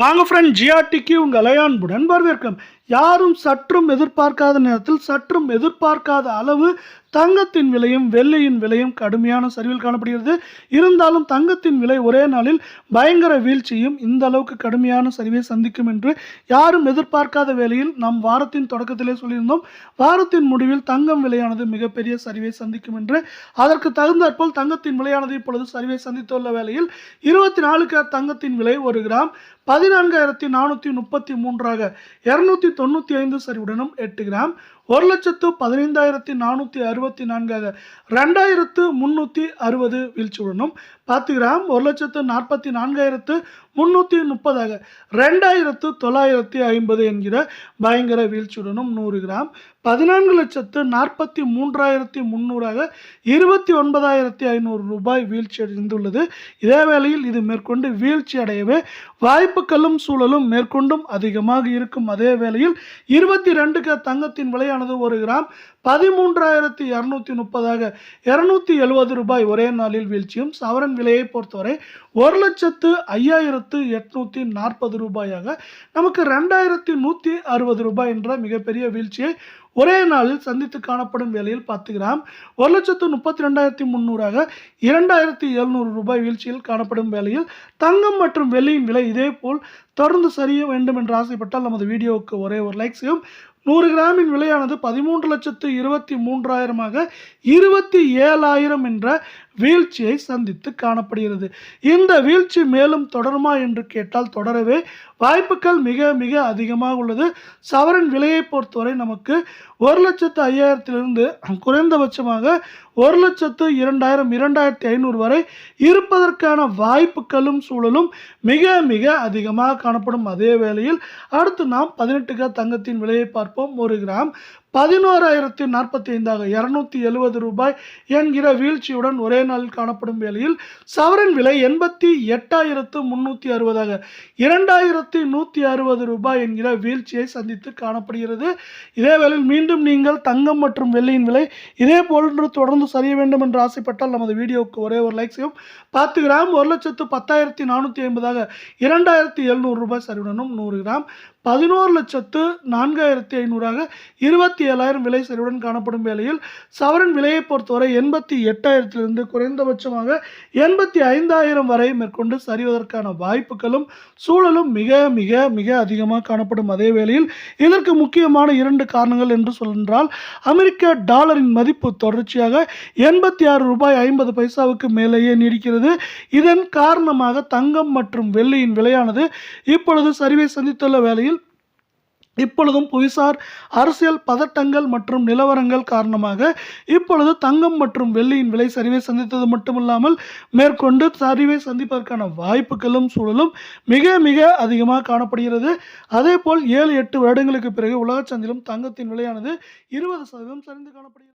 வாங்க ஃப்ரெண்ட், ஜிஆர்டிக்கு உங்கள் அன்புடன் வரவேற்கிறோம். யாரும் சற்றும் எதிர்பார்க்காத நேரத்தில் சற்றும் எதிர்பார்க்காத அளவு தங்கத்தின் விலையும் வெள்ளியின் விலையும் கடுமையான சரிவில் காணப்படுகிறது. இருந்தாலும் தங்கத்தின் விலை ஒரே நாளில் பயங்கர வீழ்ச்சியும் இந்த அளவுக்கு கடுமையான சரிவை சந்திக்கும் என்று யாரும் எதிர்பார்க்காத வேளையில் நாம் வாரத்தின் தொடக்கத்திலே சொல்லியிருந்தோம். வாரத்தின் முடிவில் தங்கம் விலையானது மிகப்பெரிய சரிவை சந்திக்கும் என்று. அதற்கு தகுந்தாற்போல் தங்கத்தின் விலையானது இப்பொழுது சரிவை சந்தித்துள்ள வேளையில் 24 கேரட் தங்கத்தின் விலை 1 கிராம் 14,433 295 சரிவுடனும் 8 கிராம் 1,15,464 2,360 வீழ்ச்சியுடனும் 10 கிராம் 1,44,330 2,950 என்கிற பயங்கர வீழ்ச்சியுடனும் 100 கிராம் 14,43,300 29,500 ரூபாய் வீழ்ச்சி அடைந்துள்ளது. இதே வேளையில் இது மேற்கொண்டு வீழ்ச்சி அடையவே வாய்ப்புகளும் சூழலும் மேற்கொண்டும் அதிகமாக இருக்கும். அதே வேளையில் 22 தங்கத்தின் விலையானது 1 கிராம் 13,230 270 ரூபாய் ஒரே நாளில் வீழ்ச்சியும் சவரன் விலையை பொறுத்தவரை 1,05,840 ரூபாயாக நமக்கு 2,160 ரூபாய் என்ற மிகப்பெரிய வீழ்ச்சியை ஒரே நாளில் சந்தித்து காணப்படும் வேளையில் 10 கிராம் 1,32,300 2,700 ரூபாய் வீழ்ச்சியில் காணப்படும் வேளையில் தங்கம் மற்றும் வெள்ளியின் விலை இதே போல் தொடர்ந்து சரிய வேண்டும் என்று ஆசைப்பட்டால் நமது வீடியோவுக்கு ஒரே ஒரு லைக் செய்யும். 100 கிராமின் விலையானது 13,23,000 27,000 என்ற வீழ்ச்சியை சந்தித்து காணப்படுகிறது. இந்த வீழ்ச்சி மேலும் தொடருமா என்று கேட்டால் தொடரவே வாய்ப்புகள் மிக மிக அதிகமாக உள்ளது. சவரன் விலையை பொறுத்தவரை நமக்கு 1,05,000 குறைந்தபட்சமாக 1,02,000 2,500 வரை இருப்பதற்கான வாய்ப்புகளும் சூழலும் மிக மிக அதிகமாக காணப்படும். அதே வேளையில் அடுத்து நாம் 18 தங்கத்தின் விலையை பார்ப்போம். 1 கிராம் 11,045 270 ரூபாய் என்கிற வீழ்ச்சியுடன் ஒரே நாளில் காணப்படும் வேளையில் சவரன் விலை 88,360 2,160 ரூபாய் என்கிற வீழ்ச்சியை சந்தித்து காணப்படுகிறது. இதே வேளையில் மீண்டும் நீங்கள் தங்கம் மற்றும் வெள்ளியின் விலை இதே போன்று தொடர்ந்து சரிய வேண்டும் என்று ஆசைப்பட்டால் நமது வீடியோவுக்கு ஒரே ஒரு லைக் செய்யும். 10 கிராம் 1,10,450 2,700 ரூபாய் சரிவுடனும் 100 கிராம் 11,04,500 27,000 விலை சரிவுடன் காணப்படும் வேளையில் சவரன் விலையை பொறுத்தவரை 88,000 குறைந்தபட்சமாக 85,000 வரை மேற்கொண்டு சரிவதற்கான வாய்ப்புகளும் சூழலும் மிக மிக மிக அதிகமாக காணப்படும். அதே வேளையில் இதற்கு முக்கியமான 2 காரணங்கள் என்று சொன்னால், அமெரிக்க டாலரின் மதிப்பு தொடர்ச்சியாக 86 ரூபாய் 50 பைசாவுக்கு மேலேயே நீடிக்கிறது. இதன் காரணமாக தங்கம் மற்றும் வெள்ளியின் விலையானது இப்பொழுது சரிவை சந்தித்துள்ள வேளையில் இப்பொழுதும் புவிசார் அரசியல் பதட்டங்கள் மற்றும் நிலவரங்கள் காரணமாக இப்பொழுது தங்கம் மற்றும் வெள்ளியின் விலை சரிவை சந்தித்தது மட்டுமில்லாமல் மேற்கொண்டு சரிவை சந்திப்பதற்கான வாய்ப்புகளும் சூழலும் மிக மிக அதிகமாக காணப்படுகிறது. அதே போல் 7-8 வருடங்களுக்கு பிறகு உலக சந்தையிலும் தங்கத்தின் விலையானது 20% சரிந்து காணப்படுகிறது.